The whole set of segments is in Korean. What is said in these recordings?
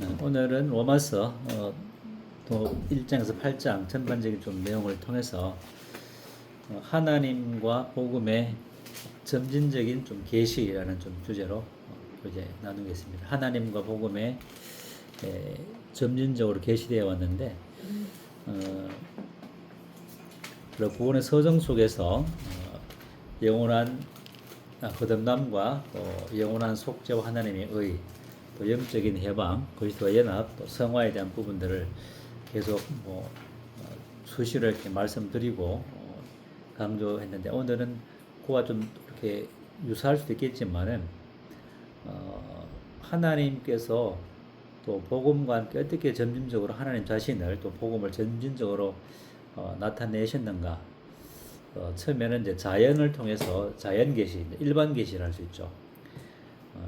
오늘은 로마서 또 1장에서 8장 전반적인 좀 내용을 통해서 하나님과 복음의 점진적인 좀 계시라는 좀 주제로 이제 나누겠습니다. 하나님과 복음의 점진적으로 계시되어 왔는데 그리고 구원의 서정 속에서 영원한 거듭남과 또 영원한 속죄와 하나님의 의, 또 영적인 해방, 그리스도와 연합, 또 성화에 대한 부분들을 계속 수시로 이렇게 말씀드리고 강조했는데, 오늘은 그와 좀 이렇게 유사할 수도 있겠지만은 하나님께서 또 복음과 함께 어떻게 점진적으로 하나님 자신을 또 복음을 점진적으로 나타내셨는가. 처음에는 이제 자연을 통해서 자연 계시, 일반 계시를 할 수 있죠.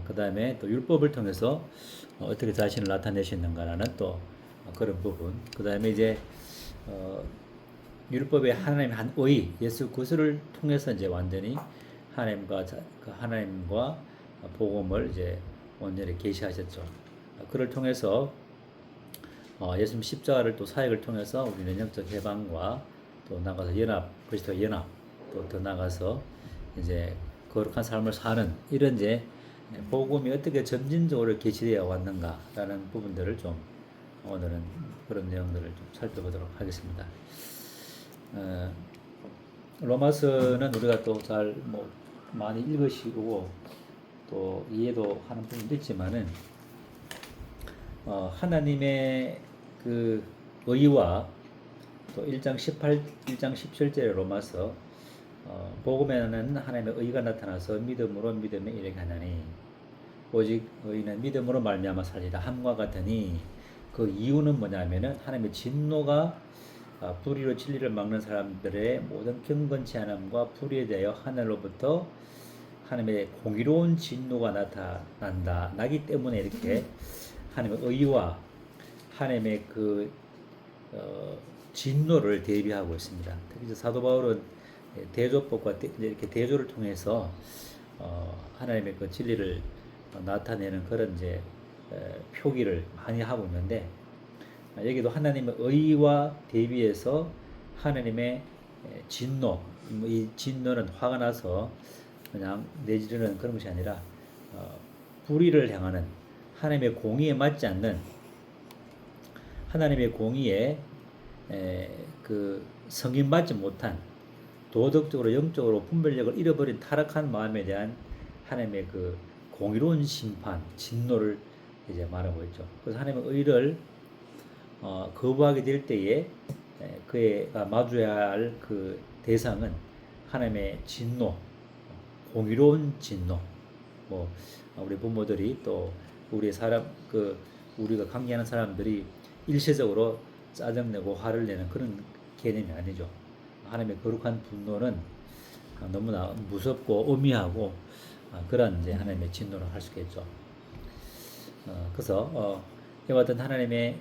그 다음에 또 율법을 통해서 어떻게 자신을 나타내셨는가라는 또 그런 부분. 그 다음에 이제 율법의 하나님의 한 의, 예수 그리스도를 통해서 이제 완전히 하나님과 복음을 이제 완전히 계시하셨죠. 그를 통해서 예수님 십자가를 또 사역을 통해서 우리는 영적 해방과 또 나가서 연합, 그리스도 연합, 또 더 나가서 이제 거룩한 삶을 사는 이런 이제 복음이 어떻게 점진적으로 계시되어 왔는가라는 부분들을 좀 오늘은 그런 내용들을 좀 살펴보도록 하겠습니다. 로마서는 우리가 또 잘 많이 읽으시고 또 이해도 하는 부분도 있지만은 하나님의 그 의와 또 1장 17절의 로마서 복음에는 하나님의 의가 나타나서 믿음으로 믿음에 이르게 하나니 오직 의는 믿음으로 말미암아 살리라 함과 같으니, 그 이유는 뭐냐면은 하나님의 진노가 불의로 진리를 막는 사람들의 모든 경건치 않음과 불의에 대하여 하늘로부터 하나님의 공의로운 진노가 나기 때문에 이렇게 하나님의 의와 하나님의 그 진노를 대비하고 있습니다. 특히 사도 바울은 대조법과 이렇게 대조를 통해서 하나님의 그 진리를 나타내는 그런 이제 표기를 많이 하고 있는데, 여기도 하나님의 의와 대비해서 하나님의 진노, 이 진노는 화가 나서 그냥 내지르는 그런 것이 아니라 불의를 향하는 하나님의 공의에 맞지 않는 하나님의 공의에 그 성인받지 못한 도덕적으로 영적으로 분별력을 잃어버린 타락한 마음에 대한 하나님의 그 공의로운 심판, 진노를 이제 말하고 있죠. 그래서 하나님의 의를 거부하게 될 때에 그가 마주해야 할 그 대상은 하나님의 진노, 공의로운 진노. 우리 부모들이 또 우리가 관계하는 사람들이 일시적으로 짜증내고 화를 내는 그런 개념이 아니죠. 하나님의 거룩한 분노는 너무나 무섭고 엄미하고 그런 이제 하나님의 진노를 할 수 있겠죠. 그래서 이와 같은 하나님의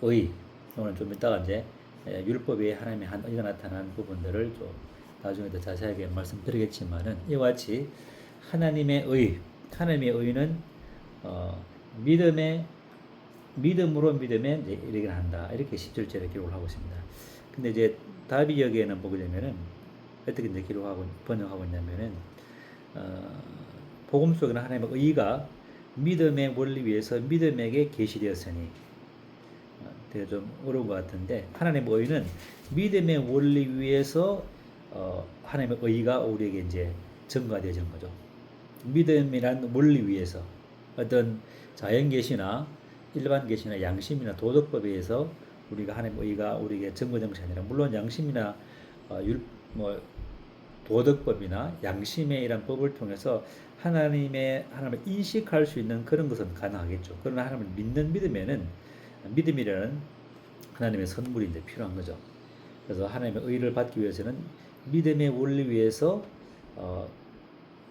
의, 오늘 좀 이따가 이제 율법에 하나님의 한 의가 나타난 부분들을 좀 나중에 더 자세하게 말씀드리겠지만은, 이와 같이 하나님의 의는 믿음으로 믿음에 이르게 한다, 이렇게 10절째로 기록을 하고 있습니다. 근데 이제 다비 여기에는 보게 되면은 어떻게 이제 번역하고 있냐면은 복음 속에는 하나님의 의가 믿음의 원리 위에서 믿음에게 계시되었으니, 되게 좀 어려운 것 같은데, 하나님의 의는 믿음의 원리 위에서 하나님의 의가 우리에게 이제 증가되어지는 거죠. 믿음이란 원리 위에서 어떤 자연 계시나 일반 계시나 양심이나 도덕법에 의해서 우리가 하나님의 의가 우리에게 증거된 것이 아니라, 물론 양심이나 도덕법이나 양심의 이런 법을 통해서 하나님을 인식할 수 있는 그런 것은 가능하겠죠. 그러나 하나님을 믿는 믿음이라는 하나님의 선물이 이제 필요한 거죠. 그래서 하나님의 의를 받기 위해서는 믿음의 원리 위에서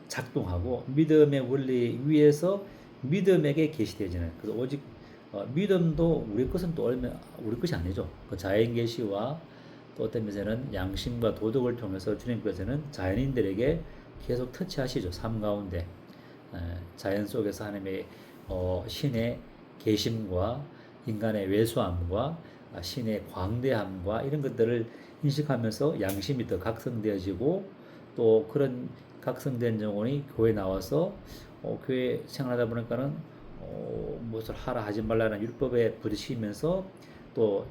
작동하고, 믿음의 원리 위에서 믿음에게 계시되어지는, 그래서 오직 믿음도 우리 것은 또 우리 것이 아니죠. 그 자연 계시와 또 어떤 면에서는 양심과 도덕을 통해서 주님께서는 자연인들에게 계속 터치하시죠. 삶 가운데 자연 속에서 하나님의 신의 계심과 인간의 왜소함과 신의 광대함과 이런 것들을 인식하면서 양심이 더 각성되어지고 또 그런 각성된 영혼이 교회 나와서 교회 생활하다 보니까는 무엇을 하라 하지 말라는 율법에 부딪히면서 또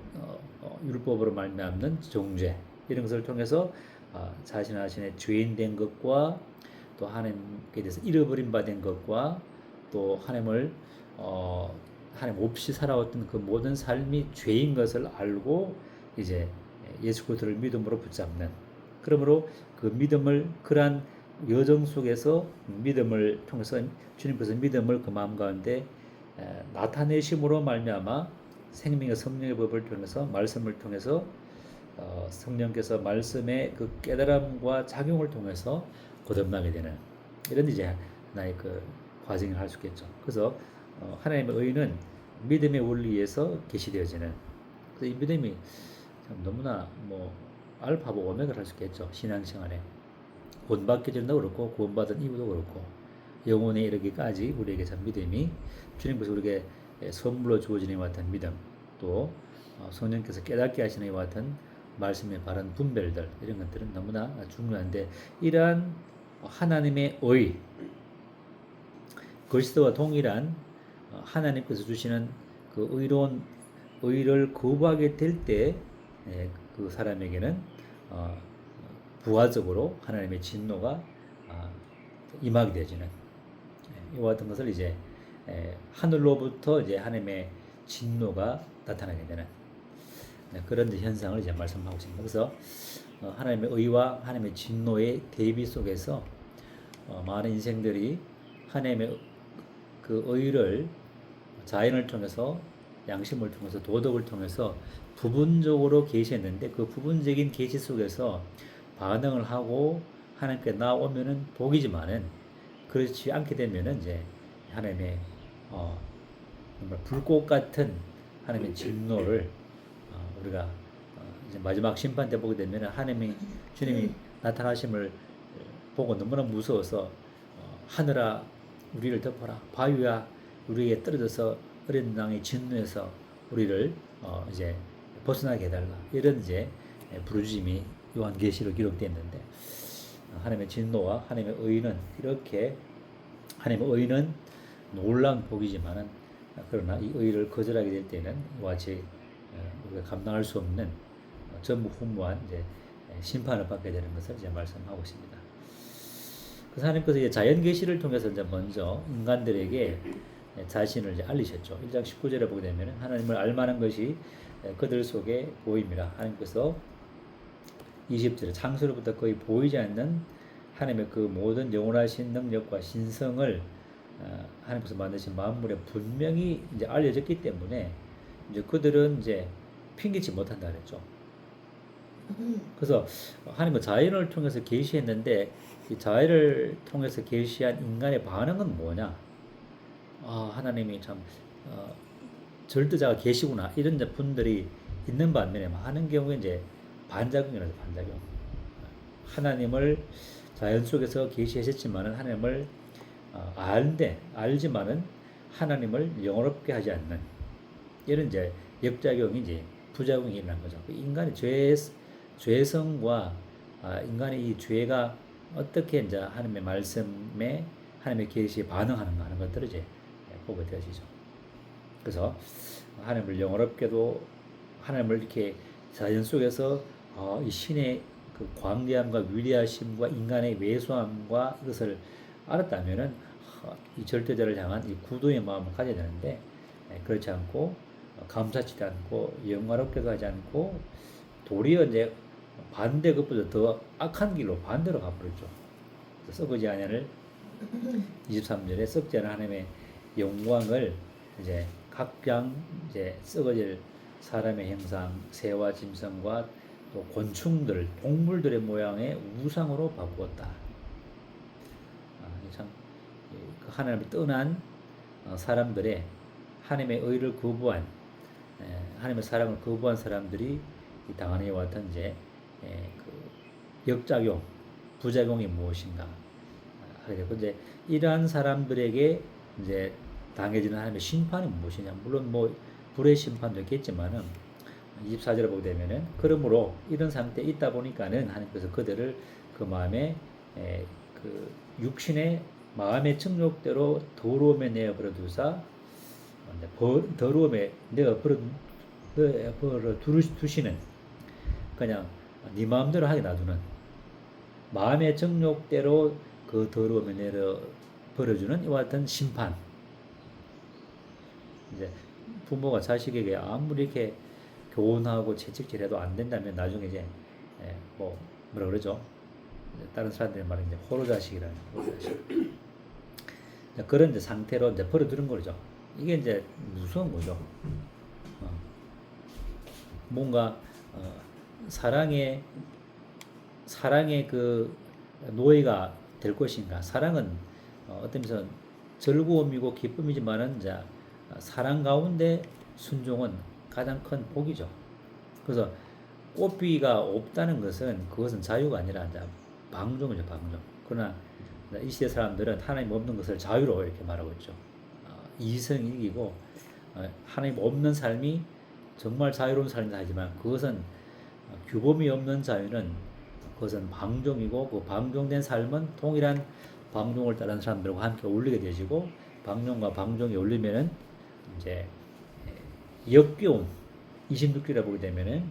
율법으로 말미암는 정죄 이런 것을 통해서 자신의 죄인 된 것과 또 하나님께 대해서 잃어버린 바 된 것과 또 하나님 없이 살아왔던 그 모든 삶이 죄인 것을 알고 이제 예수 그리스도를 믿음으로 붙잡는 그러므로 그 믿음을 그러한 여정 속에서 믿음을 통해서 주님께서 믿음을 그 마음 가운데 나타내심으로 말미암아 생명의 성령의 법을 통해서 말씀을 통해서 성령께서 말씀의 그 깨달음과 작용을 통해서 거듭나게 되는 이런 이제 하나의 그 과정을 할 수 있겠죠. 그래서 하나님의 의는 믿음의 원리에서 계시되어지는 그래서 이 믿음이 참 너무나 뭐 알파고 오메가를 할 수 있겠죠. 신앙생활에 구원받게 된다고 그렇고 구원받은 이후도 그렇고 영혼에 이르기까지 우리에게 참 믿음이 주님께서 우리에게 선물로 주어지는 이와 같은 믿음 또 성령께서 깨닫게 하시는 이와 같은 말씀의 바른 분별들 이런 것들은 너무나 중요한데 이러한 하나님의 의 그리스도와 동일한 하나님께서 주시는 그 의로운 의를 거부하게 될 때 그 사람에게는 부가적으로 하나님의 진노가 임하게 되어지는 이와 같은 것을 이제 하늘로부터 이제 하나님의 진노가 나타나게 되는 그런 현상을 이제 말씀하고 있습니다. 그래서 하나님의 의와 하나님의 진노의 대비 속에서 많은 인생들이 하나님의 그 의를 자연을 통해서 양심을 통해서 도덕을 통해서 부분적으로 계시했는데 그 부분적인 계시 속에서 반응을 하고 하나님께 나오면은 복이지만은 그렇지 않게 되면은 이제 하나님의 정말 불꽃 같은 하나님의 진노를 우리가 이제 마지막 심판 때 보게 되면은 하나님이 주님이 나타나심을 보고 너무나 무서워서 하늘아 우리를 덮어라 바위야 우리에게 떨어져서 어린 양의 진노에서 우리를 이제 벗어나게 해달라 이런 이제 부르짖음이 요한계시로 기록되었는데 하나님의 진노와 하나님의 의는 이렇게 하나님의 의는 놀라운 복이지만은 그러나 이 의를 거절하게 될 때는 이와 같이 우리가 감당할 수 없는 전무후무한 이제 심판을 받게 되는 것을 이제 말씀하고 있습니다. 그래서 하나님께서 이제 자연 계시를 통해서 이제 먼저 인간들에게 자신을 이제 알리셨죠. 1장 19절에 보게 되면 하나님을 알만한 것이 그들 속에 보입니다. 하나님께서 20절에 창세로부터 거의 보이지 않는 하나님의 그 모든 영원하신 능력과 신성을 하나님께서 만드신 만물에 분명히 이제 알려졌기 때문에 이제 그들은 이제 핑계치 못한다 그랬죠. 그래서 하나님은 자연을 통해서 계시했는데 이 자연을 통해서 계시한 인간의 반응은 뭐냐? 하나님이 참 절대자가 계시구나 이런 분들이 있는 반면에 많은 경우에 이제 반작용이라서 반작용. 하나님을 자연 속에서 계시하셨지만은 하나님을 알지만은 하나님을 영원롭게 하지 않는 이런 이제 역작용이 이제 부작용이 일어난 거죠. 인간의 죄성과 인간의 이 죄가 어떻게 이제 하나님의 말씀에 하나님의 계시에 반응하는가 하는 것들을 이제 보게 되어지죠. 그래서 하나님을 영원롭게도 하나님을 이렇게 자연 속에서 이 신의 그 광대함과 위대하심과 인간의 왜소함과 이것을 알았다면은 이 절대자를 향한 이 구도의 마음을 가져야 되는데 그렇지 않고 감사치도 않고 영화롭게도 하지 않고 도리어 이제 반대 것보다 더 악한 길로 반대로 가버렸죠. 썩지 아니를 23절에 썩지 않은 하나님의 영광을 이제 각양 이제 썩어질 사람의 형상, 새와 짐승과 또 곤충들, 동물들의 모양의 우상으로 바꾸었다. 참 하나님을 떠난 사람들의 하나님의 의를 거부한 하나님의 사랑을 거부한 사람들이 당하는 이와 같은 이제 그 역작용, 부작용이 무엇인가 하게 되고 이제 이러한 사람들에게 이제 당해지는 하나님의 심판이 무엇이냐. 물론 뭐 불의 심판도 있겠지만은 24절에 보게 되면은 그러므로 이런 상태에 있다 보니까는 하나님께서 그들을 그 마음에 그 육신의 마음의 정욕대로 더러움에 내어버려 두사 더러움에 내어버려 두시는 그냥 네 마음대로 하게 놔두는 마음의 정욕대로 그 더러움에 내려 버려주는 이와 같은 심판. 이제 부모가 자식에게 아무리 이렇게 교훈하고 채찍질해도 안 된다면 나중에 이제 뭐라 그러죠? 다른 사람들이 말하는 이제 호로자식이라는 호로자식. 그런 이제 상태로 이제 버려두는 거죠. 이게 이제 무서운 거죠. 뭔가 사랑의 그 노예가 될 것인가? 사랑은 어떤 면에서 즐거움이고 기쁨이지만은 이제 사랑 가운데 순종은 가장 큰 복이죠. 그래서 꽃비가 없다는 것은 그것은 자유가 아니라 이제 방종이죠, 방종. 그러나 이 시대 사람들은 하나님 없는 것을 자유로 이렇게 말하고 있죠. 이성 이기고 하나님 없는 삶이 정말 자유로운 삶이다 하지만 그것은 규범이 없는 자유는 그것은 방종이고 그 방종된 삶은 동일한 방종을 따른 사람들과 함께 어울리게 되지고 방종과 방종이 어울리면은 이제 역겨운 26절에 보게 되면은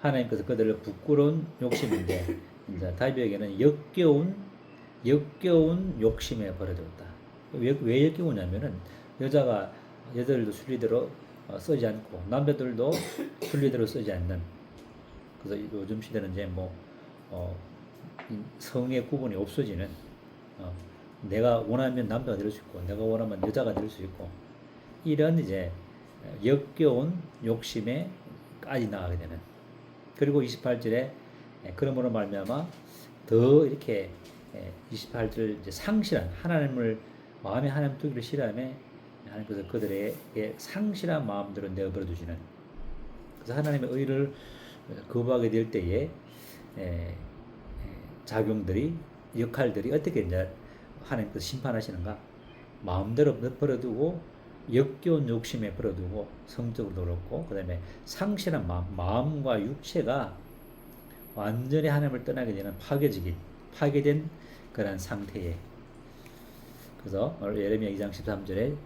하나님께서 그들을 부끄러운 욕심인데 이제 다윗에게는 역겨운 욕심에 버려졌다. 왜 역겨우냐면은 여자들도 순리대로 쓰지 않고 남자들도 순리대로 쓰지 않는. 그래서 요즘 시대는 이제 성의 구분이 없어지는. 내가 원하면 남자가 될 수 있고 내가 원하면 여자가 될 수 있고 이런 이제 역겨운 욕심에까지 나가게 되는. 그리고 28절에 그러므로 말미암아 더 이렇게 28절 이제 상실한 하나님을 마음에 하나님 두기를 싫어하며 하나님께서 그들에게 상실한 마음대로 내어버려 두시는. 그래서 하나님의 의를 거부하게 될 때에 역할들이 어떻게 이제 하나님께서 심판하시는가? 마음대로 버려두고 역겨운 욕심에 버려두고 성적으로도 그렇고 그다음에 상실한 마음과 육체가 완전히 하나님을 떠나게 되는 파괴된 그런 상태에. 그래서 예레미야 2장 13절에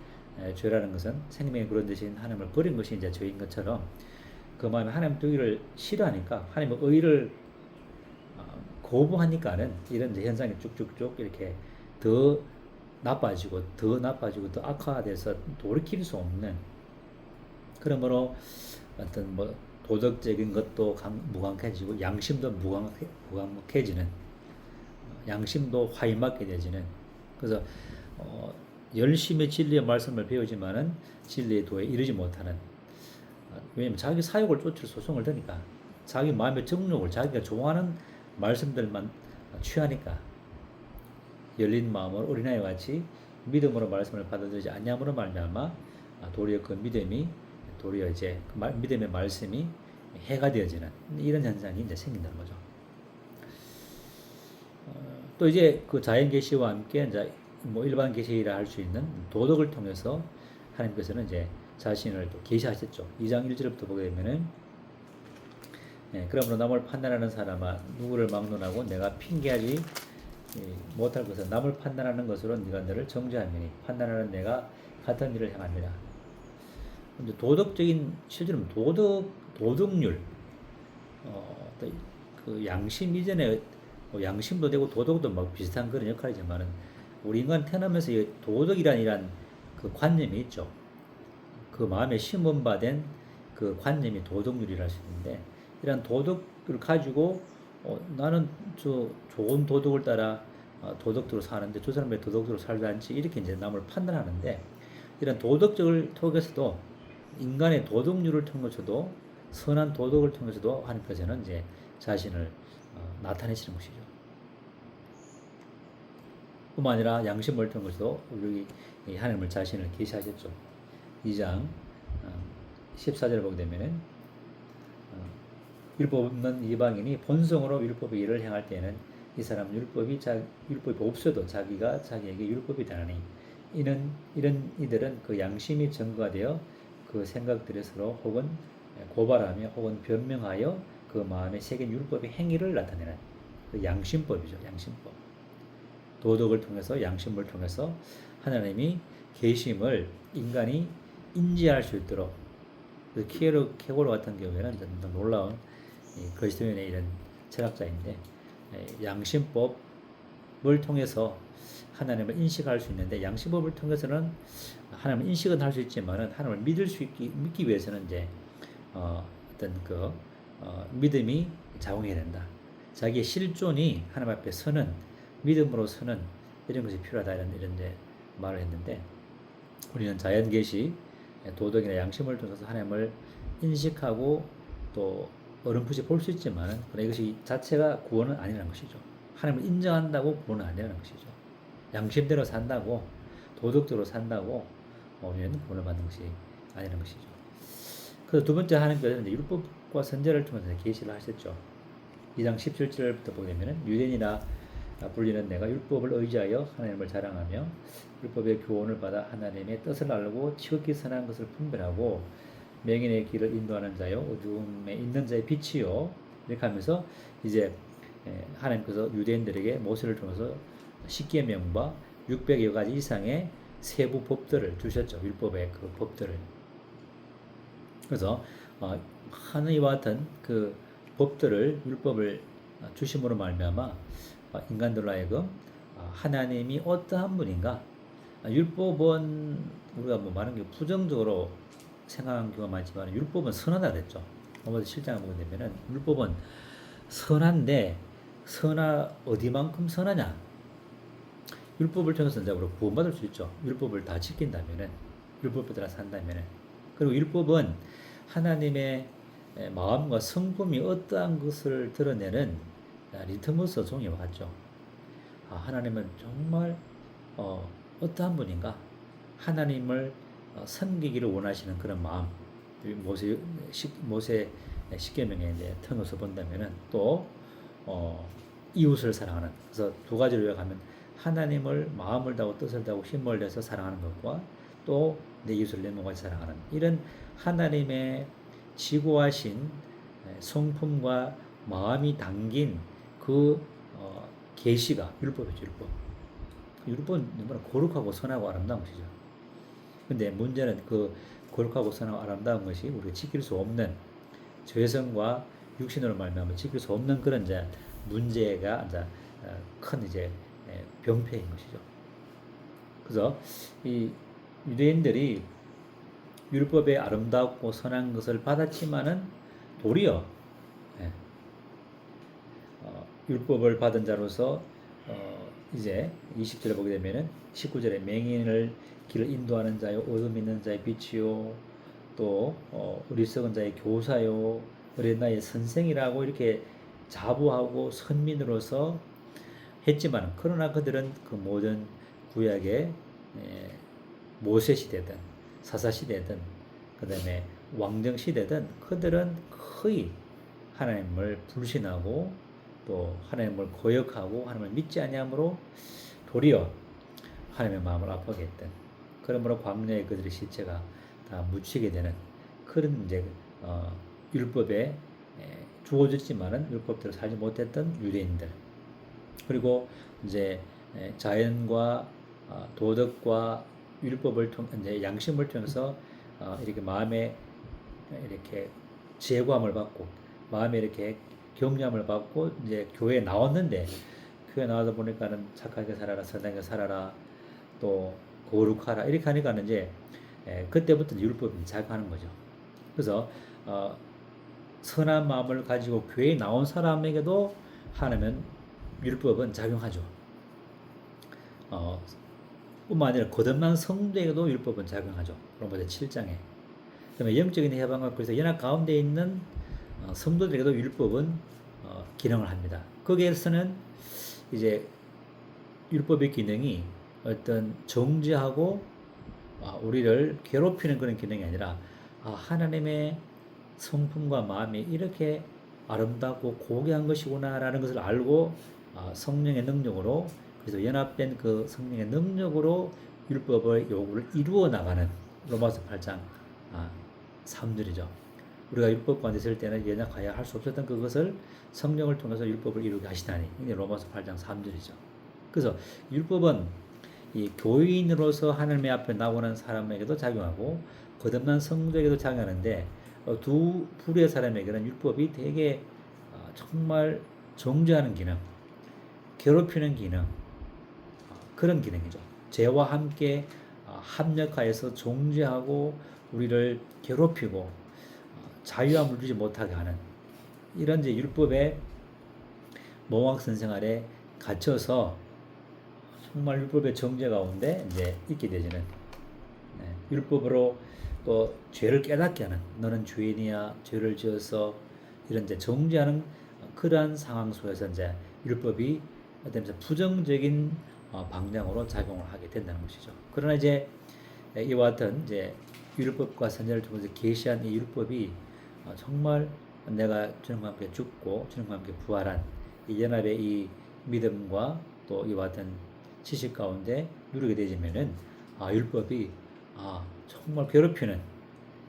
죄라는 것은 생명의 그런 대신 하나님을 버린 것이 이제 죄인 것처럼 그 마음에 하나님 두기를 싫어하니까 하나님의 의를 거부하니까는 이런 이제 현상이 쭉쭉쭉 이렇게 더 나빠지고 더 악화돼서 돌이킬 수 없는. 그러므로 어떤 도덕적인 것도 무감해지고 양심도 무감해지는, 양심도 화인맞게 되지는. 그래서 열심히 진리의 말씀을 배우지만은 진리의 도에 이르지 못하는. 왜냐면 자기 사욕을 쫓을 소송을 드니까 자기 마음의 정욕을 자기가 좋아하는 말씀들만 취하니까 열린 마음으로 어린아이와 같이 믿음으로 말씀을 받아들이지 아니함으로 말미암아 도리어 그 믿음이 이제 믿음의 말씀이 해가 되어지는 이런 현상이 이제 생긴다는 거죠. 또 이제 그 자연 계시와 함께 이제 일반 계시라 할 수 있는 도덕을 통해서 하나님께서는 이제 자신을 또 계시하셨죠. 2장 1절부터 보게 되면은 그러므로 남을 판단하는 사람아 누구를 막론하고 내가 핑계하지 못할 것은 남을 판단하는 것으로 네가 너를 정죄하느니 판단하는 내가 같은 일을 행합니다. 근데 도덕적인 실제로 도덕률 그 양심 이전에 양심도 되고 도덕도 막 비슷한 그런 역할이지만은 우리 인간 태어나면서 이 도덕이란 그 관념이 있죠. 그 마음에 심원받은 그 관념이 도덕률이라 할 수 있는데 이런 도덕을 가지고 나는 저 좋은 도덕을 따라 도덕대로 사는데 저 사람의 도덕대로 살지 않지 이렇게 이제 남을 판단하는데 이런 도덕적을 통해서도 인간의 도덕률을 통해서도 선한 도덕을 통해서도 하나님께서는 이제 자신을 나타내시는 것이죠. 뿐만 아니라 양심을 통해서도 우리 하나님을 자신을 계시하셨죠. 2장 14절을 보게 되면은 율법 없는 이방인이 본성으로 율법의 일을 행할 때에는 이 사람 율법이 없어도 자기가 자기에게 율법이다니 이런 이들은 그 양심이 증거되어 그 생각들에 서로 혹은 고발하며 혹은 변명하여 그 마음에 새긴 율법의 행위를 나타내는 그 양심법이죠. 양심법. 도덕을 통해서 양심을 통해서 하나님이 계심을 인간이 인지할 수 있도록 케고로 같은 경우에는 놀라운 그리스도인의 이런 철학자인데 양심법을 통해서 하나님을 인식할 수 있는데 양심법을 통해서는 하나님을 인식은 할 수 있지만은 하나님을 믿기 위해서는 이제 어떤 믿음이 작용해야 된다. 자기의 실존이 하나님 앞에 서는 믿음으로 서는 이런 것이 필요하다 이런 이제 말을 했는데 우리는 자연 계시 도덕이나 양심을 통해서 하나님을 인식하고 또 어렴풋이 볼 수 있지만은 이것이 자체가 구원은 아니라는 것이죠. 하나님을 인정한다고 구원은 아니라는 것이죠. 양심대로 산다고 도덕대로 산다고 우리는 구원을 받는 것이 아니라는 것이죠. 그래서 두 번째 하나님께서는 율법과 선제를 통해서 계시를 하셨죠. 2장 17절부터 보게 되면 유대인이나 불리는 내가 율법을 의지하여 하나님을 자랑하며 율법의 교훈을 받아 하나님의 뜻을 알고 지극히 선한 것을 분별하고 명인의 길을 인도하는 자요 어두움에 있는 자의 빛이요 이렇게 하면서 이제 하나님께서 유대인들에게 모세를 통해서 십계명과 600여 가지 이상의 세부 법들을 주셨죠. 율법의 그 법들을. 그래서 하늘과 같은 그 법들을 율법을 주심으로 말미암아 인간들로 하여금 하나님이 어떠한 분인가 율법은 우리가 말하는 게 부정적으로 생각한 경우가 많지만 율법은 선하다 그랬죠. 로마서 7장을 보게 되면은 율법은 선한데 어디만큼 선하냐? 율법을 통해서 이제 우리가 구원받을 수 있죠. 율법을 다 지킨다면은 율법에 따라 산다면은 그리고 율법은 하나님의 마음과 성품이 어떠한 것을 드러내는 리트머스 종이와 같죠. 하나님은 정말 어떠한 분인가? 하나님을 섬기기를 원하시는 그런 마음. 모세 십계명에 이제 통해서 본다면은 또 이웃을 사랑하는. 그래서 두 가지로 요약하면 하나님을 마음을 다하고 뜻을 다하고 힘을 내서 사랑하는 것과 또 내 이웃을 내 몸같이 사랑하는 이런 하나님의 지고하신 성품과 마음이 담긴 그 계시가 율법이죠. 율법은 너무나 거룩하고 선하고 아름다운 것이죠. 근데 문제는 그 거룩하고 선하고 아름다운 것이 우리가 지킬 수 없는 죄성과 육신으로 말미암아 지킬 수 없는 그런 이제 문제가 이제 큰 이제 병폐인 것이죠. 그래서 이 유대인들이 율법의 아름답고 선한 것을 받았지만은 도리어 율법을 받은 자로서 이제 20절에 보게 되면은 19절에 맹인을 길을 인도하는 자요 어둠 있는 자의 빛이요 또 어리석은 자의 교사요 어린 나이의 선생이라고 이렇게 자부하고 선민으로서 했지만 그러나 그들은 그 모든 구약의 모세 시대든 사사 시대든 그 다음에 왕정 시대든 그들은 거의 하나님을 불신하고 또 하나님을 거역하고 하나님을 믿지 아니함으로 도리어 하나님의 마음을 아프게 했던 그러므로 광야에 그들의 시체가 다 묻히게 되는 그런 이제 율법에 주어졌지만은 율법대로 살지 못했던 유대인들 그리고 이제 자연과 도덕과 율법을 이제 양심을 통해서 이렇게 마음에 이렇게 제고함을 받고 마음에 이렇게 격려함을 받고 이제 교회에 나왔는데 교회 나와서 보니까는 착하게 살아라 선하게 살아라 또 거룩하라 이렇게 하니까는 이제 그때부터 율법이 작용하는 거죠. 그래서 선한 마음을 가지고 교회에 나온 사람에게도 하나님은 율법은 작용하죠. 뿐만 아니라 거듭난 성도에게도 율법은 작용하죠. 로마서 7장에. 그다음에 영적인 해방과 그래서 연합 가운데 있는 성도들에게도 율법은 기능을 합니다. 거기에서는 이제 율법의 기능이 어떤 정죄하고 우리를 괴롭히는 그런 기능이 아니라 하나님의 성품과 마음이 이렇게 아름답고 고귀한 것이구나라는 것을 알고 성령의 능력으로, 그래서 연합된 그 성령의 능력으로 율법의 요구를 이루어 나가는 로마서 8장 3절이죠. 우리가 율법 가운데 있을 때는 연약하여 할 수 없었던 그것을 성령을 통해서 율법을 이루게 하시다니, 이게 로마서 8장 3절이죠. 그래서 율법은 이 교인으로서 하나님의 앞에 나오는 사람에게도 작용하고 거듭난 성도에게도 작용하는데, 두 부류의 사람에게는 율법이 되게 정말 정죄하는 기능, 괴롭히는 기능, 그런 기능이죠. 죄와 함께 합력하여서 정죄하고 우리를 괴롭히고 자유함을 주지 못하게 하는, 이런 이제 율법의 모황선 생활에 갇혀서 정말 율법의 정죄 가운데 이제 있게 되지는, 율법으로 또 죄를 깨닫게 하는, 너는 죄인이야, 죄를 지어서, 이런 이제 정죄하는 그러한 상황 속에서 이제 율법이 어떤 부정적인 방향으로 작용을 하게 된다는 것이죠. 그러나 이제 이와 같은 이제 율법과 선지자를 통해서 계시한 이 율법이 정말 내가 주님과 함께 죽고 주님과 함께 부활한 이 연합의 이 믿음과 또 이와 같은 지식 가운데 누리게 되지면은 율법이 정말 괴롭히는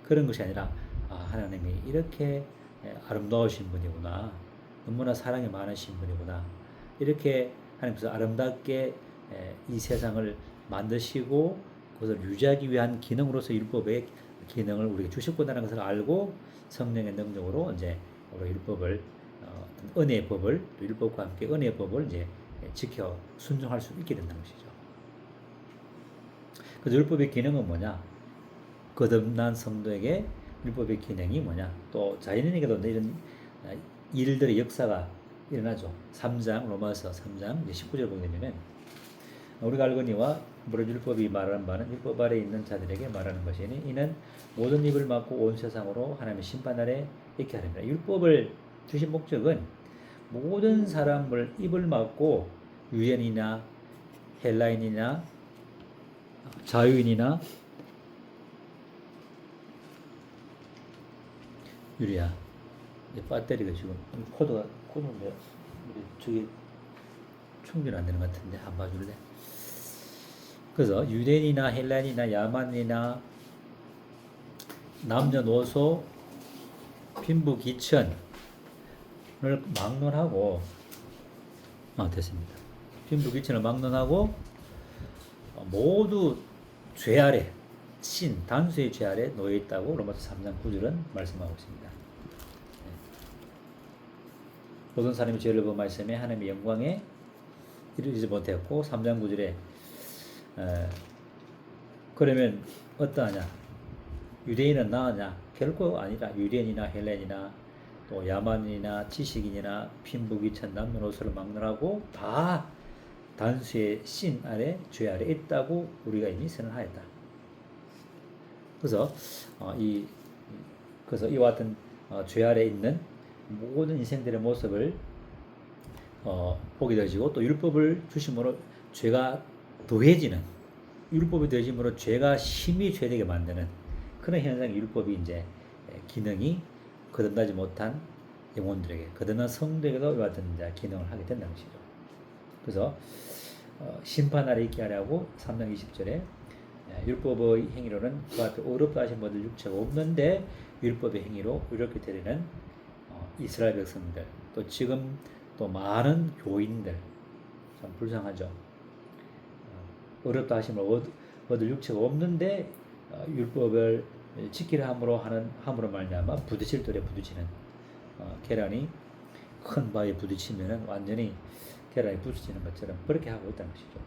그런 것이 아니라 하나님이 이렇게 아름다우신 분이구나, 너무나 사랑이 많으신 분이구나, 이렇게 하나님께서 아름답게 이 세상을 만드시고 그것을 유지하기 위한 기능으로서 율법의 기능을 우리에게 주셨구나라는 것을 알고 성령의 능력으로 이제 우리 율법을 은혜의 법을, 또 율법과 함께 은혜의 법을 이제 지켜 순종할 수 있게 된다는 것이죠. 그래서 율법의 기능은 뭐냐? 거듭난 성도에게 율법의 기능이 뭐냐? 또 자연인에게도 이런 일들의 역사가 일어나죠. 3장 로마서 3장 19절 보게 되면은, 우리가 알거니와 무릇 율법이 말하는 바는 율법 아래 있는 자들에게 말하는 것이니 이는 모든 입을 막고 온 세상으로 하나님의 심판 아래 있게 하렵니다. 율법을 주신 목적은 모든 사람을 입을 막고 유대인이나 헬라인이나 자유인이나, 유리야, 배터리가 지금 코드가 왜 저기 충전 안 되는 것 같은데 한번 봐줄래? 그래서 유대인이나 헬라인이나 야만이나 남녀노소 빈부귀천을 막론하고, 됐습니다. 빈부귀천을 막론하고 모두 죄 아래, 단수의 죄 아래 놓여 있다고 로마서 3장 9절은 말씀하고 있습니다. 모든 사람이 죄를 범하였으며 하나님의 영광에 이르지 못했고, 3장 9절에 그러면 어떠하냐? 유대인은 나으냐? 결코 아니라 유대인이나 헬렌이나 또 야만인이나 지식인이나 빈부귀천 남녀노소를 막론하고 다 단수의 신 아래, 죄 아래 있다고 우리가 이미 선언하였다. 그래서 이와 같은 죄 아래 있는 모든 인생들의 모습을 보게 되어지고, 또 율법을 주심으로 죄가 더해지는, 율법이 더해짐으로 죄가 심히 죄되게 만드는 그런 현상이 율법이 이제 기능이 거듭나지 못한 영혼들에게, 거듭난 성도에게도 이와 같은 이제 기능을 하게 된다는 것이죠. 그래서 심판 아래 있게 하려고 3장 20절에 율법의 행위로는 그 앞에 어렵다 하신 분들 육체가 없는데 율법의 행위로 이렇게 되리는 이스라엘 백성들, 또 지금 또 많은 교인들, 참 불쌍하죠. 어렵다 하심을 얻을 육체가 없는데 율법을 지키려 함으로 말미암아 부딪힐 돌에 부딪히는, 계란이 큰 바위에 부딪히면은 완전히 계란이 부딪히는 것처럼 그렇게 하고 있다는 것이죠.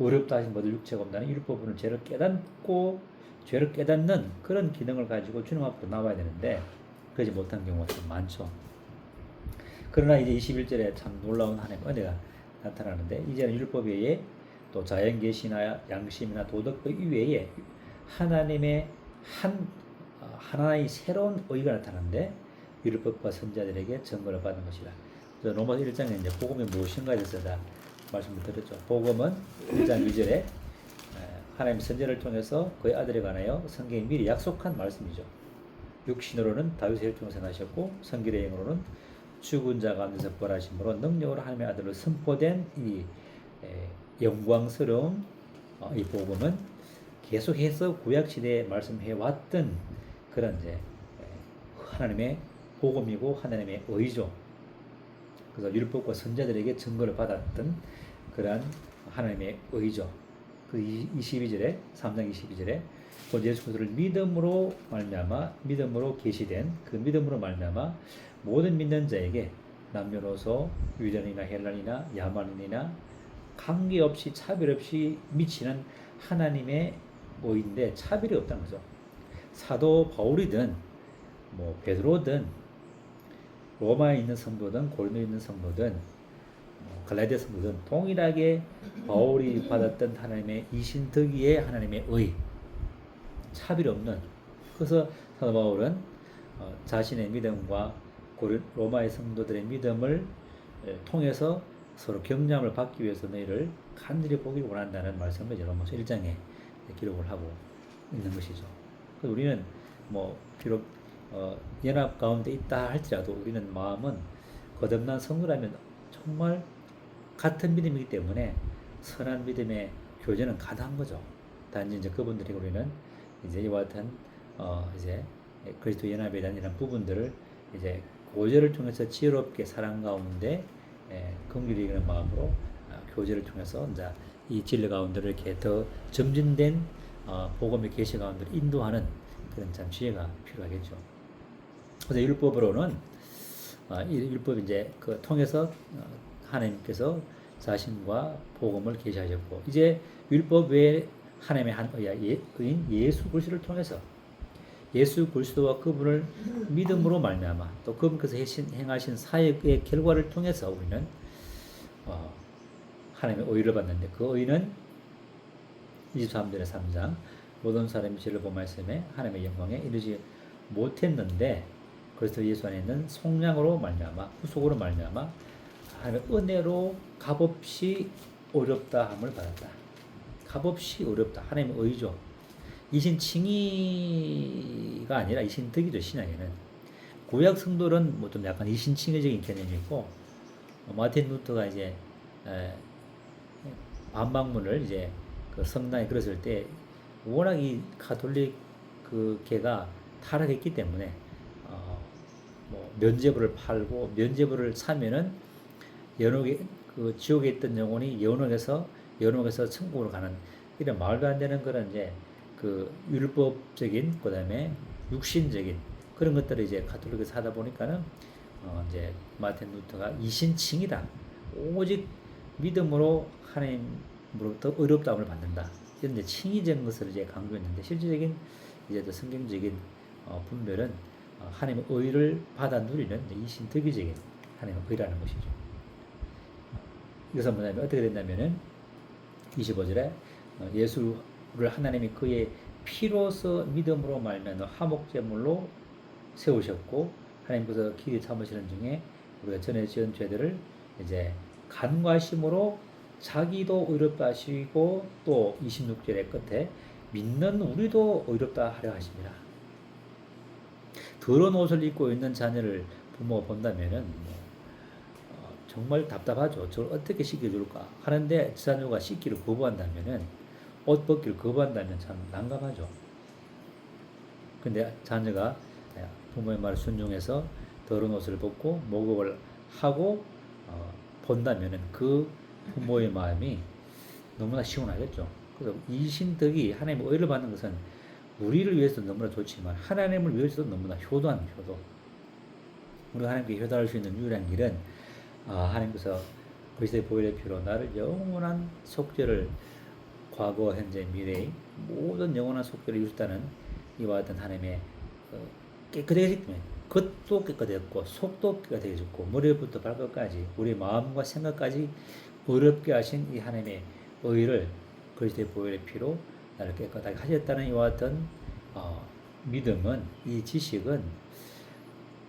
어렵다 하신 모든 육체가 없다는 율법은 죄를 깨닫고 죄를 깨닫는 그런 기능을 가지고 주님 앞으로 나와야 되는데 그러지 못한 경우가 참 많죠. 그러나 이제 21절에 참 놀라운 하나님의 은혜가 나타나는데, 이제는 율법 외에 또 자연계시나 양심이나 도덕의 이외에 하나님의 하나의 새로운 의가 나타나는데 율법과 선지자들에게 증거를 받은 것이라. 그래서 로마서 1장에 이제 복음이 무엇인가에 대해서 다 말씀을 드렸죠. 복음은 1장 2절에 하나님 선지자를 통해서 그의 아들에 관하여 성경이 미리 약속한 말씀이죠. 육신으로는 다윗의 혈통에서 나셨고 성결의 영으로는 죽은 자 가운데서 부활하심으로 능력으로 하나님의 아들로 선포된 이 영광스러운 이 복음은 계속해서 구약 시대에 말씀해 왔던 그런 이제 하나님의 복음이고 하나님의 의죠. 그래서 율법과 선자들에게 증거를 받았던 그러한 하나님의 의죠. 그 22절에 3장 22절에 곧 예수 그리스도를 믿음으로 말미암아 믿음으로 계시된 그 믿음으로 말미암아 모든 믿는 자에게 남녀노소 유대인이나 헬라인이나 야만인이나 관계없이 차별 없이 미치는 하나님의 의인데 차별이 없다는 거죠. 사도 바울이든 뭐 베드로든 로마에 있는 성도든 고린도에 있는 성도든 갈라디아 성도든 동일하게 바울이 받았던 하나님의 이신덕이의 하나님의 의 차별이 없는. 그래서 사도 바울은 자신의 믿음과 로마의 성도들의 믿음을 통해서 서로 경량을 받기 위해서 너희를 간절히 보기를 원한다는 말씀을 로마서 1장에 기록을 하고 있는 것이죠. 그래서 우리는 뭐 비록 연합 가운데 있다 할지라도 우리는 마음은 거듭난 성도라면 정말 같은 믿음이기 때문에 선한 믿음의 교제는 가능한 거죠. 단지 이제 그분들이 우리는 이제 이와 같은 이제 그리스도 연합에 대한 이런 부분들을 이제 교제를 통해서 지혜롭게 사랑 가운데 긍휼히 여기는 마음으로 교제를 통해서 이제 이 진리 가운데를 이렇게 더 점진된 복음의 계시 가운데를 인도하는 그런 참 지혜가 필요하겠죠. 그래서 율법으로는 율법 이제 그 통해서 하나님께서 자신과 복음을 계시하셨고 이제 율법 외에 하나님의 한 의인 예수 그리스도를 통해서 예수 그리스도와 그분을 믿음으로 말미암아 또 그분께서 행하신 사역의 결과를 통해서 우리는 하나님의 의를 받는데 그 의는 23절의 3장 모든 사람이 죄를 범하였음에 하나님의 영광에 이르지 못했는데 그리스도 예수 안에 있는 속량으로 말미암아 후속으로 말미암아 하나님의 은혜로 값없이 어렵다함을 받았다. 값없이 어렵다. 하나님의 의죠. 이신 칭의가 아니라 이신 덕이죠. 신약에는 구약 성도는 뭐 좀 약간 이신 칭의적인 개념이 있고 마틴 루터가 이제 반박문을 이제 그 성당에 걸었을 때 워낙 이 가톨릭 그 계가 타락했기 때문에 뭐 면죄부를 팔고 면죄부를 사면은 연옥에 그 지옥에 있던 영혼이 연옥에서 천국으로 가는 이런 말도 안 되는 그런 이제 그 율법적인 그다음에 육신적인 그런 것들을 이제 가톨릭에서 하다 보니까는 이제 마틴 루터가 이신칭이다. 오직 믿음으로 하나님으로부터 의롭다함을 받는다. 이런 이제 칭의적인 것을 이제 강조했는데 실질적인 이제 성경적인 분별은 하나님의 의를 받아 누리는 이신덕이적인 하나님의 의라는 것이죠. 이것은 뭐냐면 어떻게 된다면은 25절에 예수를 하나님이 그의 피로서 믿음으로 말미암아 화목제물로 세우셨고 하나님께서 길이 참으시는 중에 우리가 전에 지은 죄들을 이제 간과하심으로 자기도 의롭다 하시고 또 26절의 끝에 믿는 우리도 의롭다 하려 하십니다. 더러운 옷을 입고 있는 자녀를 부모가 본다면은 정말 답답하죠. 저를 어떻게 씻겨줄까 하는데 자녀가 씻기를 거부한다면은 옷 벗기를 거부한다면 참 난감하죠. 근데 자녀가 부모의 말을 순종해서 더러운 옷을 벗고 목욕을 하고 본다면은 그 부모의 마음이 너무나 시원하겠죠. 그래서 이신덕이 하나님의 의를 받는 것은 우리를 위해서 너무나 좋지만 하나님을 위해서도 너무나 효도한 효도. 우리가 하나님께 효도할 수 있는 유일한 길은 하나님께서 그리스도의 보혈의 피로 나를 영원한 속죄를 과거, 현재, 미래의 모든 영원한 속죄를 이루었다는 이와 같은 하나님의 깨끗하기 때문에 겉도 깨끗했고 속도 깨끗해졌고 머리부터 발끝까지 우리 마음과 생각까지 어렵게 하신 이 하나님의 의를 그리스도의 보혈의 피로 나를 깨끗하게 하셨다는 이와 같은 믿음은 이 지식은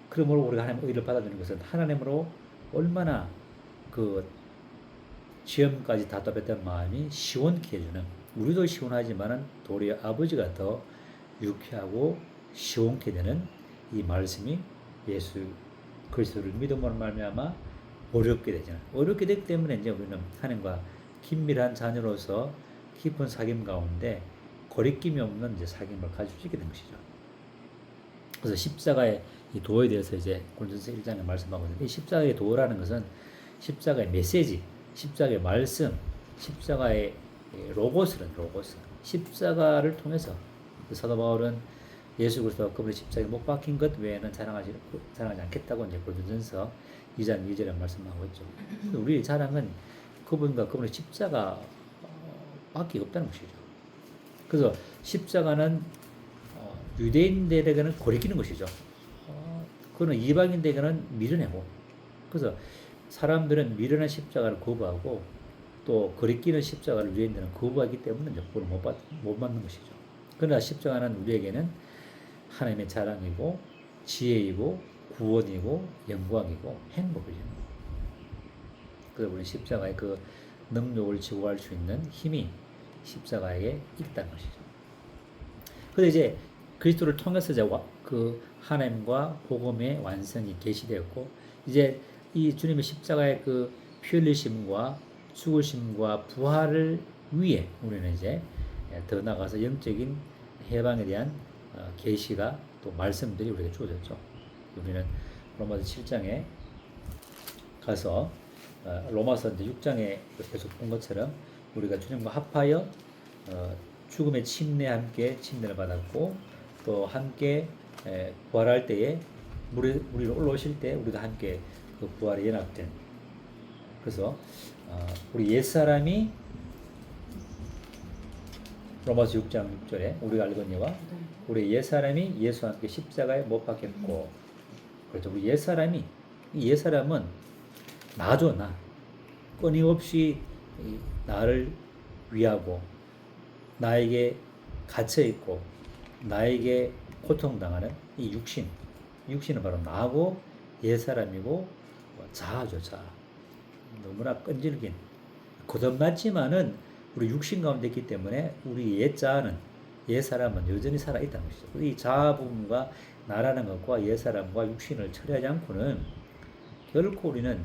그러므로 우리가 하나님의 의를 받아들이는 것은 하나님으로 얼마나 그 시험까지 답답했던 마음이 시원케 해주는 우리도 시원하지만은 도리어 아버지가 더 유쾌하고 시원케 되는 이 말씀이 예수 그리스도를 믿음으로 말미암아 어렵게 되잖아. 어렵게 되기 때문에 이제 우리는 하나님과 긴밀한 자녀로서 깊은 사귐 가운데 거리낌이 없는 이제 사귐을 가질 수 있게 된 것이죠. 그래서 십자가의 이 도에 대해서 이제 고린도서 1장에 말씀하고 있는데, 이 십자가의 도라는 것은 십자가의 메시지, 십자가의 말씀, 십자가의 로고스는 로고스. 십자가를 통해서 사도 바울은 예수 그리스도가 그분의 십자가에 못 박힌 것 외에는 자랑하지 않겠다고 이제 고린도전서 2장 2절에 말씀하고 있죠. 우리의 자랑은 그분과 그분의 십자가 밖에 없다는 것이죠. 그래서 십자가는 유대인들에게는 거리끼는 것이죠. 그거는 이방인들에게는 미련하고, 그래서 사람들은 미련한 십자가를 거부하고 또 거리끼는 십자가를 유대인들은 거부하기 때문에 그걸 못 받는 것이죠. 그러나 십자가는 우리에게는 하나님의 자랑이고 지혜이고 구원이고 영광이고 행복이죠. 그래서 우리 십자가의 그 능력을 지고할 수 있는 힘이 십자가에 있다는 것이죠. 그런데 이제 그리스도를 통해서 이제 그 하나님과 복음의 완성이 계시되었고, 이제 이 주님의 십자가의 그 피 흘리심과 죽으심과 부활을 위해 우리는 이제 더 나가서 영적인 해방에 대한 계시가 또 말씀들이 우리에게 주어졌죠. 우리는 로마서 7장에 가서 로마서 이제 6장에 계속 본 것처럼 우리가 주님과 합하여 죽음의 침례 함께 침례를 받았고, 또 함께 부활할 때에 우리로 올라오실 때 우리가 함께 그 부활에 연합된, 그래서 우리 옛사람이 로마서 6장 6절에 우리가 알거니와 우리 옛사람이 예수와 함께 십자가에 못 박혔고, 그렇죠. 우리 옛사람이, 이 옛사람은 나죠. 나 끊임없이 나를 위하고 나에게 갇혀있고 나에게 고통당하는 이 육신은 바로 나고 옛사람이고 자아죠. 자아. 너무나 끈질긴, 거듭났지만은 우리 육신 가운데 있기 때문에 우리 옛자아는, 옛사람은 여전히 살아있다는 것이죠. 이 자아 부분과 나라는 것과 옛사람과 육신을 처리하지 않고는 결코 우리는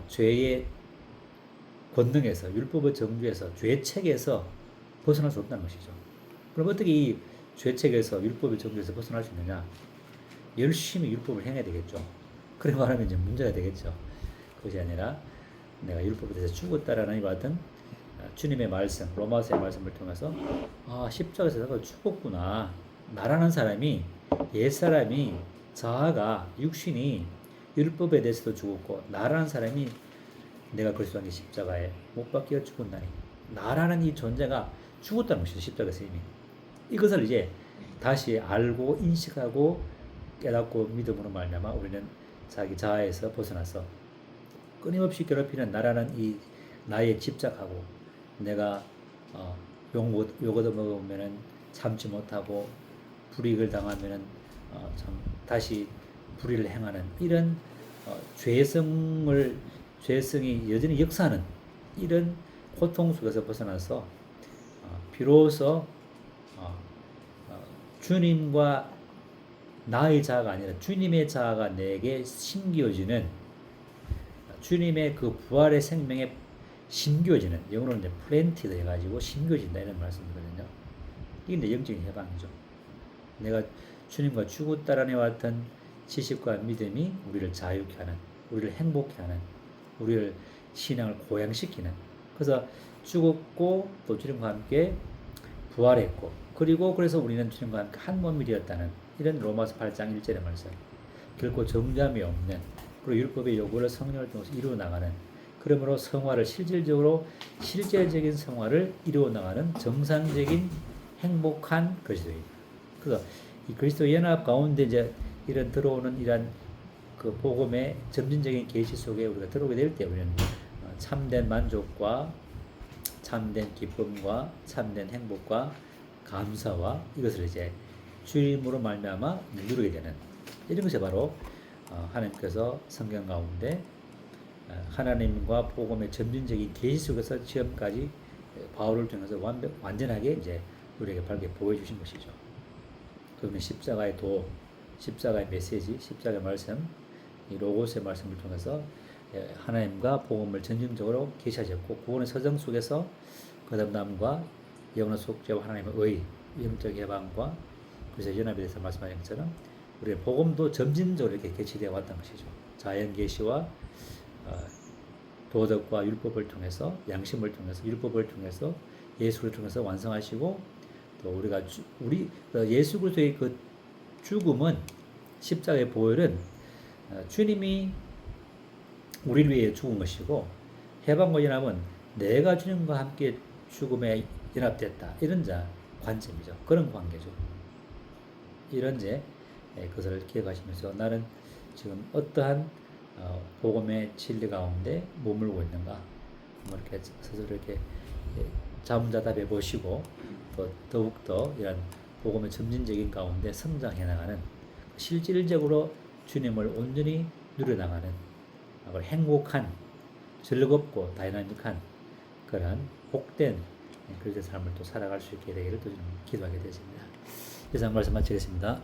죄의 권능에서, 율법의 정죄에서, 죄책에서 벗어날 수 없다는 것이죠. 그럼 어떻게 이 죄책에서, 율법의 정죄에서 벗어날 수 있느냐? 열심히 율법을 행해야 되겠죠. 그래 말하면 이제 문제가 되겠죠. 그것이 아니라 내가 율법에 대해서 죽었다라는 이와 같은 주님의 말씀, 로마서의 말씀을 통해서 십자가에서 내가 죽었구나. 나라는 사람이, 옛사람이, 자아가, 육신이 율법에 대해서도 죽었고, 나라는 사람이 내가 그리스도 안에 십자가에 못 박혀 죽었나니, 나라는 이 존재가 죽었다는 것이죠. 십자가에서 이미. 이것을 이제 다시 알고 인식하고 깨닫고 믿음으로 말미암아 우리는 자기 자아에서 벗어나서 끊임없이 괴롭히는 나라는 이 나에 집착하고, 내가 욕 얻어먹으면 참지 못하고 불이익을 당하면 참 다시 불의를 행하는 이런 죄성이 여전히 역사하는 이런 고통 속에서 벗어나서 비로소 주님과 나의 자아가 아니라 주님의 자아가 내게 심겨지는, 주님의 그 부활의 생명에 심겨지는, 영어로는 이제 플랜티드 해가지고 심겨진다 이런 말씀이거든요. 이게 이제 영적인 해방이죠. 내가 주님과 죽었다라는 같은 지식과 믿음이 우리를 자유케 하는, 우리를 행복케 하는, 우리를 신앙을 고양시키는, 그래서 죽었고 또 주님과 함께 부활했고, 그리고 그래서 우리는 주님과 함께 한 몸이 되었다는 이런 로마서 8장 1절의 말씀. 결코 정잠이 없는, 그리고 율법의 요구를 성령을 통해서 이루어 나가는, 그러므로 실제적인 성화를 이루어 나가는 정상적인 행복한 그리스도입니다. 그래서 이 그리스도 연합 가운데 이제 들어오는 이런 그 복음의 점진적인 계시 속에 우리가 들어오게 될 때 우리는 참된 만족과 참된 기쁨과 참된 행복과 감사와 이것을 이제 주님으로 말미암아 누리게 되는, 이런 것이 바로 하나님께서 성경 가운데 하나님과 복음의 점진적인 계시 속에서 지금까지 바울을 통해서 완전하게 이제 우리에게 밝게 보여주신 것이죠. 그러면 십자가의 도, 십자가의 메시지, 십자가의 말씀, 이 로고스의 말씀을 통해서 하나님과 복음을 전쟁적으로 계시하셨고 구원의 서정 속에서 거듭남과 영원한 속죄와 하나님의 의, 영적 해방과 그래서 연합에 대해서 말씀하신 것처럼 우리의 복음도 점진적으로 이렇게 개시되어 왔던 것이죠. 자연 계시와 도덕과 율법을 통해서 양심을 통해서 율법을 통해서 예수를 통해서 완성하시고 또 우리가 예수 그리스도의 그 죽음은 십자가의 보혈은 주님이 우리를 위해 죽은 것이고 해방과 연합은 내가 주님과 함께 죽음에 연합됐다 이런 관점이죠. 그런 관계죠. 이런 그것을 기억하시면서 나는 지금 어떠한 복음의 진리 가운데 머물고 있는가 이렇게 스스로 이렇게 자문자답해 보시고 또 더욱더 이런 복음의 점진적인 가운데 성장해 나가는 실질적으로 주님을 온전히 누려나가는 행복한 즐겁고 다이나믹한 그런 복된 그리스도의 삶을 또 살아갈 수 있게 되기를 또 기도하게 되십니다. 이상 말씀 마치겠습니다.